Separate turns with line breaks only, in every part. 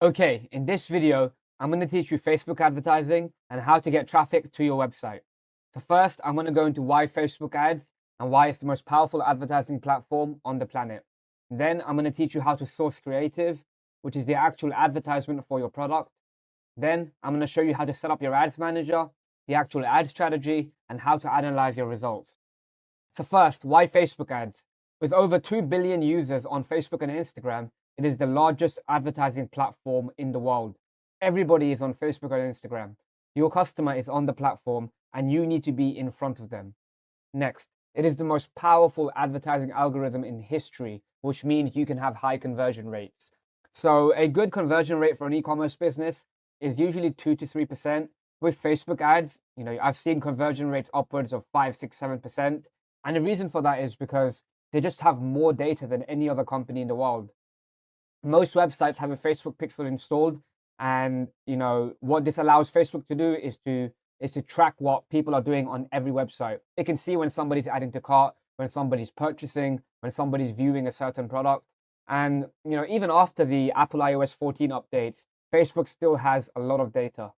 Okay, in this video, I'm going to teach you Facebook advertising and how to get traffic to your website. So first, I'm going to go into why Facebook ads and why it's the most powerful advertising platform on the planet. Then I'm going to teach you how to source creative, which is the actual advertisement for your product. Then I'm going to show you how to set up your ads manager, the actual ad strategy, and how to analyze your results. So first, why Facebook ads? With over 2 billion users on Facebook and Instagram, it is the largest advertising platform in the world. Everybody is on Facebook and Instagram. Your customer is on the platform and you need to be in front of them. Next, it is the most powerful advertising algorithm in history, which means you can have high conversion rates. So a good conversion rate for an e-commerce business is usually 2 to 3%. With Facebook ads, I've seen conversion rates upwards of 5, 6, 7%. And the reason for that is because they just have more data than any other company in the world. Most websites have a Facebook pixel installed, and what this allows Facebook to do is to track what people are doing on every website. It can see when somebody's adding to cart, when somebody's purchasing, when somebody's viewing a certain product. And even after the Apple iOS 14 updates, Facebook still has a lot of data.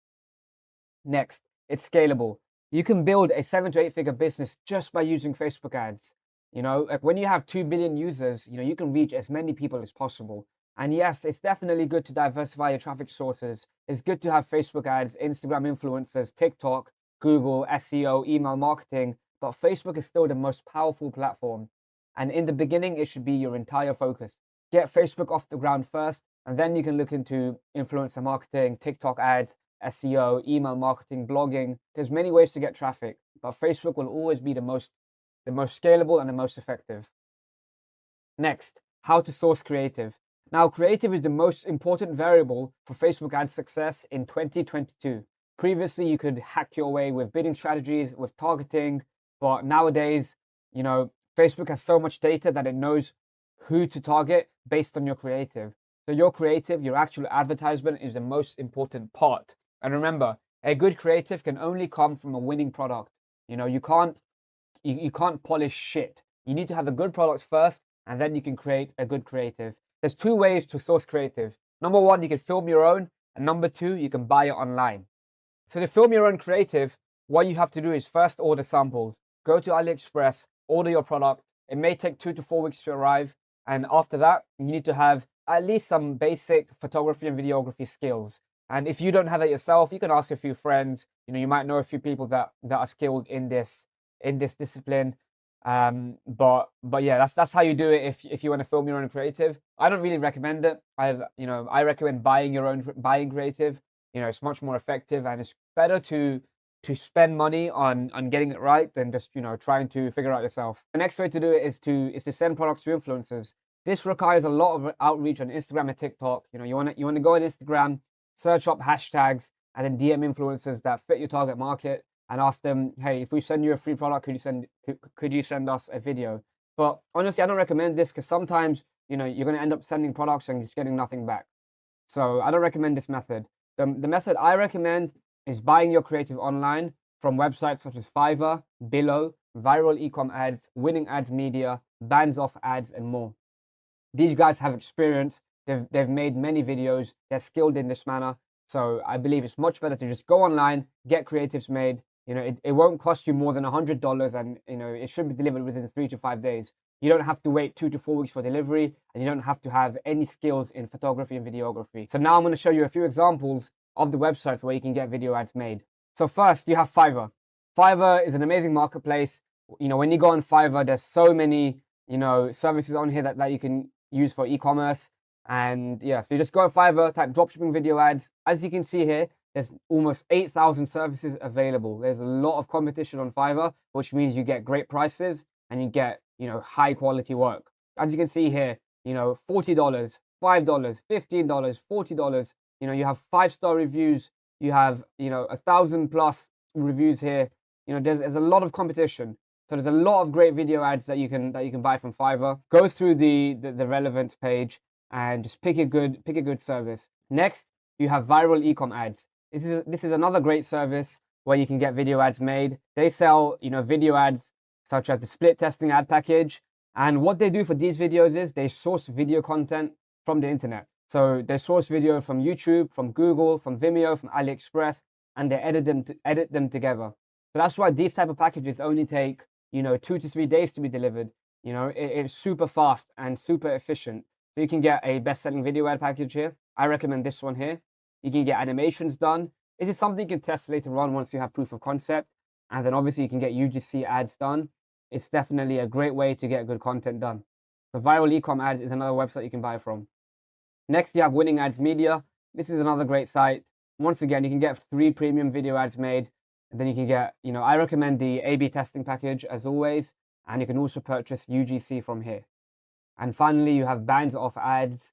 Next, it's scalable. You can build a 7 to 8 figure business just by using Facebook ads. Like when you have 2 billion users, you can reach as many people as possible. And yes, it's definitely good to diversify your traffic sources. It's good to have Facebook ads, Instagram influencers, TikTok, Google, SEO, email marketing, but Facebook is still the most powerful platform. And in the beginning, it should be your entire focus. Get Facebook off the ground first, and then you can look into influencer marketing, TikTok ads, SEO, email marketing, blogging. There's many ways to get traffic, but Facebook will always be the most scalable and the most effective. Next, how to source creative. Now, creative is the most important variable for Facebook ad success in 2022. Previously, you could hack your way with bidding strategies, with targeting, but nowadays, Facebook has so much data that it knows who to target based on your creative. So your creative, your actual advertisement is the most important part. And remember, a good creative can only come from a winning product. You can't polish shit. You need to have a good product first, and then you can create a good creative. There's 2 ways to source creative. Number 1, you can film your own, and number 2, you can buy it online. So to film your own creative, what you have to do is first order samples. Go to AliExpress, order your product. It may take 2 to 4 weeks to arrive, and after that, you need to have at least some basic photography and videography skills. And if you don't have it yourself, you can ask a few friends. You might know a few people that are skilled in this discipline. But yeah, that's how you do it if you want to film your own creative. I don't really recommend it. I recommend buying creative. It's much more effective, and it's better to spend money on getting it right than just trying to figure out yourself. The next way to do it is to send products to influencers. This requires a lot of outreach on Instagram and TikTok. You want to go on Instagram, search up hashtags, and then DM influencers that fit your target market and ask them, hey, if we send you a free product, could you send us a video? But honestly, I don't recommend this because sometimes you're going to end up sending products and just getting nothing back. So I don't recommend this method. The method I recommend is buying your creative online from websites such as Fiverr, Billo, Viral Ecom Ads, Winning Ads Media, Bands Off Ads, and more. These guys have experience. They've made many videos. They're skilled in this manner. So I believe it's much better to just go online, get creatives made. It won't cost you more than $100, and it should be delivered within 3 to 5 days. You don't have to wait 2 to 4 weeks for delivery, and you don't have to have any skills in photography and videography. So now I'm going to show you a few examples of the websites where you can get video ads made. So first, you have Fiverr. Fiverr is an amazing marketplace. When you go on Fiverr, there's so many services on here that you can use for e-commerce. And yeah, so you just go on Fiverr, type dropshipping video ads. As you can see here, there's almost 8,000 services available. There's a lot of competition on Fiverr, which means you get great prices and you get, high quality work. As you can see here, $40, $5, $15, $40. You have 5-star reviews. You have, 1,000+ reviews here. There's a lot of competition. So there's a lot of great video ads that you can buy from Fiverr. Go through the relevant page and just pick a good service. Next, you have Viral Ecom Ads. This is another great service where you can get video ads made. They sell, video ads such as the split testing ad package. And what they do for these videos is they source video content from the internet. So they source video from YouTube, from Google, from Vimeo, from AliExpress, and they edit them together. So that's why these type of packages only take, 2 to 3 days to be delivered. It's super fast and super efficient. So you can get a best-selling video ad package here. I recommend this one here. You can get animations done. This is something you can test later on once you have proof of concept. And then obviously you can get UGC ads done. It's definitely a great way to get good content done. So Viral Ecom Ads is another website you can buy from. Next, you have Winning Ads Media. This is another great site. Once again, you can get 3 premium video ads made. And then you can get, I recommend the A/B testing package as always. And you can also purchase UGC from here. And finally, you have Bands Off Ads.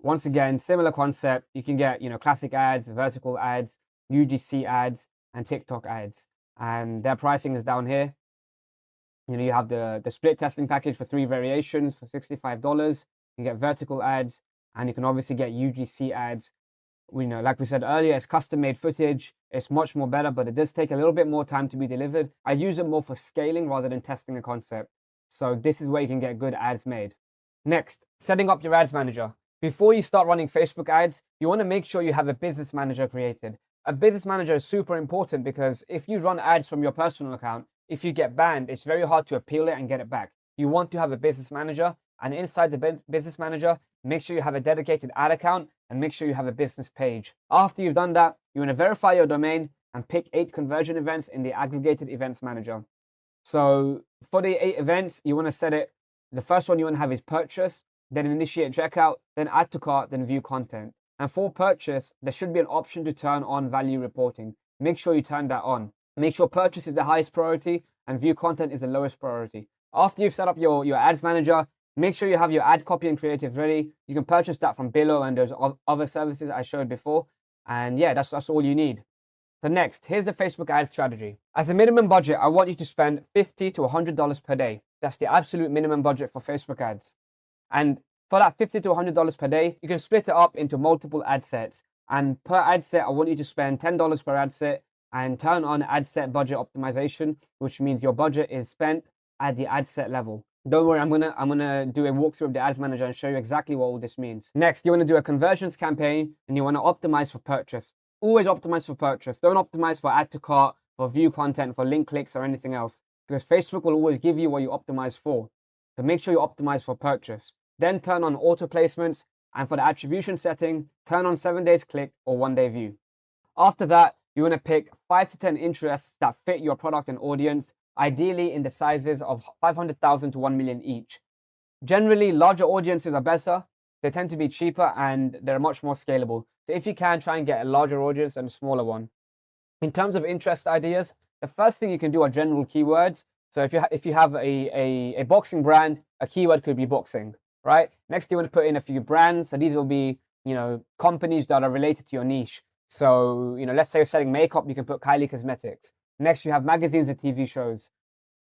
Once again, similar concept. You can get, classic ads, vertical ads, UGC ads, and TikTok ads. And their pricing is down here. You have the split testing package for 3 variations for $65. You get vertical ads, and you can obviously get UGC ads. Like we said earlier, it's custom-made footage. It's much more better, but it does take a little bit more time to be delivered. I use it more for scaling rather than testing a concept. So this is where you can get good ads made. Next, setting up your ads manager. Before you start running Facebook ads, you want to make sure you have a business manager created. A business manager is super important because if you run ads from your personal account, if you get banned, it's very hard to appeal it and get it back. You want to have a business manager, and inside the business manager, make sure you have a dedicated ad account and make sure you have a business page. After you've done that, you want to verify your domain and pick 8 conversion events in the aggregated events manager. So for the 8 events, you want to set it. The first one you want to have is purchase, then initiate checkout, then add to cart, then view content. And for purchase, there should be an option to turn on value reporting. Make sure you turn that on. Make sure purchase is the highest priority and view content is the lowest priority. After you've set up your ads manager, make sure you have your ad copy and creatives ready. You can purchase that from Billo and those other services I showed before. And yeah, that's all you need. So next, here's the Facebook ad strategy. As a minimum budget, I want you to spend $50 to $100 per day. That's the absolute minimum budget for Facebook ads. And for that $50 to $100 per day, you can split it up into multiple ad sets. And per ad set, I want you to spend $10 per ad set and turn on ad set budget optimization, which means your budget is spent at the ad set level. Don't worry, I'm gonna do a walkthrough of the ads manager and show you exactly what all this means. Next, you want to do a conversions campaign and you want to optimize for purchase. Always optimize for purchase. Don't optimize for add to cart, for view content, for link clicks or anything else, because Facebook will always give you what you optimize for. So make sure you optimize for purchase. Then turn on auto placements, and for the attribution setting, turn on 7 days click or 1 day view. After that, you want to pick 5 to 10 interests that fit your product and audience, ideally in the sizes of 500,000 to 1 million each. Generally, larger audiences are better. They tend to be cheaper and they're much more scalable. So if you can, try and get a larger audience than a smaller one. In terms of interest ideas, the first thing you can do are general keywords. So if you have a boxing brand, a keyword could be boxing, right? Next, you want to put in a few brands. So these will be, companies that are related to your niche. So, let's say you're selling makeup, you can put Kylie Cosmetics. Next, you have magazines and TV shows.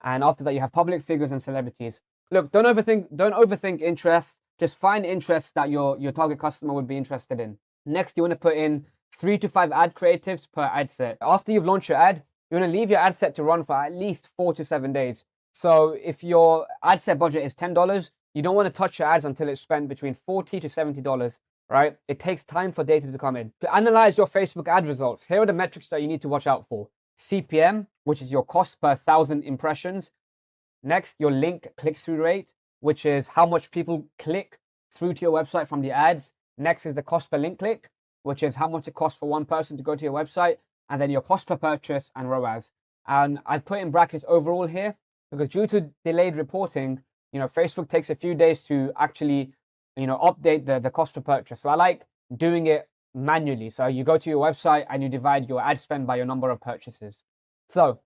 And after that, you have public figures and celebrities. Look, don't overthink interests. Just find interests that your target customer would be interested in. Next, you want to put in 3 to 5 ad creatives per ad set. After you've launched your ad, you want to leave your ad set to run for at least 4 to 7 days. So if your ad set budget is $10, you don't want to touch your ads until it's spent between $40 to $70, right? It takes time for data to come in. To analyze your Facebook ad results, here are the metrics that you need to watch out for. CPM, which is your cost per 1,000 impressions. Next, your link click-through rate, which is how much people click through to your website from the ads. Next is the cost per link click, which is how much it costs for one person to go to your website. And then your cost per purchase and ROAS. And I've put in brackets overall here because due to delayed reporting, Facebook takes a few days to actually, update the cost per purchase. So I like doing it manually. So you go to your website and you divide your ad spend by your number of purchases. So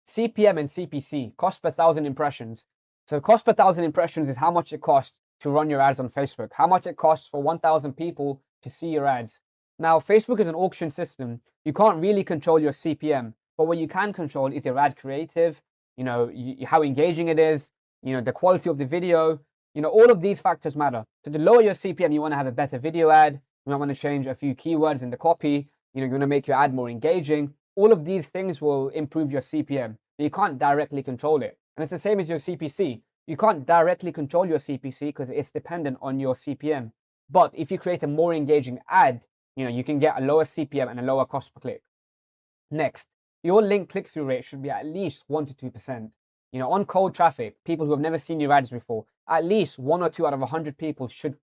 CPM and CPC, cost per 1,000 impressions. So cost per 1,000 impressions is how much it costs to run your ads on Facebook, how much it costs for 1,000 people to see your ads. Now, Facebook is an auction system. You can't really control your CPM, but what you can control is your ad creative, how engaging it is, the quality of the video, all of these factors matter. So to lower your CPM, you want to have a better video ad. You might want to change a few keywords in the copy. You want to make your ad more engaging. All of these things will improve your CPM, but you can't directly control it. And it's the same as your CPC. You can't directly control your CPC because it's dependent on your CPM. But if you create a more engaging ad, you can get a lower CPM and a lower cost per click. Next, your link click-through rate should be at least 1 to 2%. On cold traffic, people who have never seen your ads before, at least 1 or 2 out of 100 people should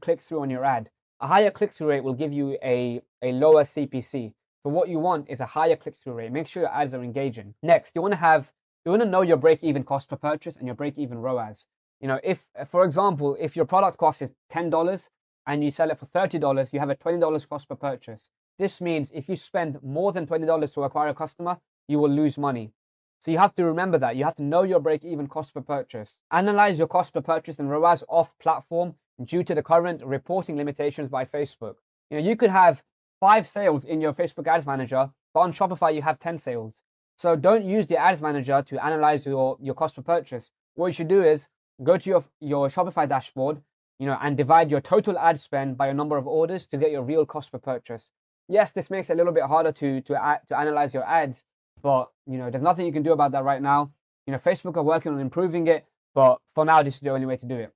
click through on your ad. A higher click-through rate will give you a lower CPC. So what you want is a higher click-through rate. Make sure your ads are engaging. Next, you want to know your break-even cost per purchase and your break-even ROAS. If, for example, if your product cost is $10 and you sell it for $30, you have a $20 cost per purchase. This means if you spend more than $20 to acquire a customer, you will lose money. So you have to remember that. You have to know your break-even cost per purchase. Analyze your cost per purchase and ROAS off platform due to the current reporting limitations by Facebook. You could have 5 sales in your Facebook Ads Manager, but on Shopify you have 10 sales. So don't use the Ads Manager to analyze your cost per purchase. What you should do is go to your Shopify dashboard, and divide your total ad spend by your number of orders to get your real cost per purchase. Yes, this makes it a little bit harder to analyze your ads, but there's nothing you can do about that right now. Facebook are working on improving it, but for now this is the only way to do it.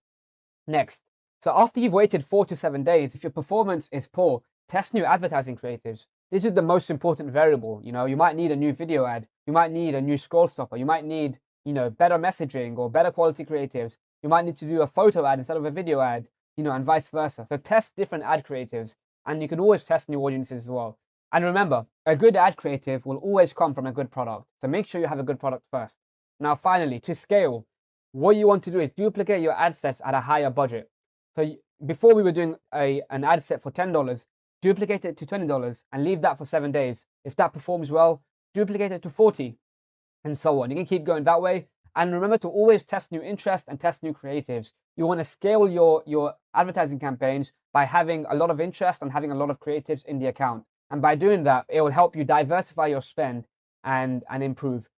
Next, so after you've waited 4 to 7 days, if your performance is poor, test new advertising creatives. This is the most important variable. You might need a new video ad, you might need a new scroll stopper, you might need better messaging or better quality creatives. You might need to do a photo ad instead of a video ad, and vice versa. So test different ad creatives, and you can always test new audiences as well. And remember, a good ad creative will always come from a good product. So make sure you have a good product first. Now, finally, to scale, what you want to do is duplicate your ad sets at a higher budget. So before we were doing an ad set for $10, duplicate it to $20 and leave that for 7 days. If that performs well, duplicate it to $40 and so on. You can keep going that way. And remember to always test new interest and test new creatives. You want to scale your advertising campaigns by having a lot of interest and having a lot of creatives in the account. And by doing that, it will help you diversify your spend and improve.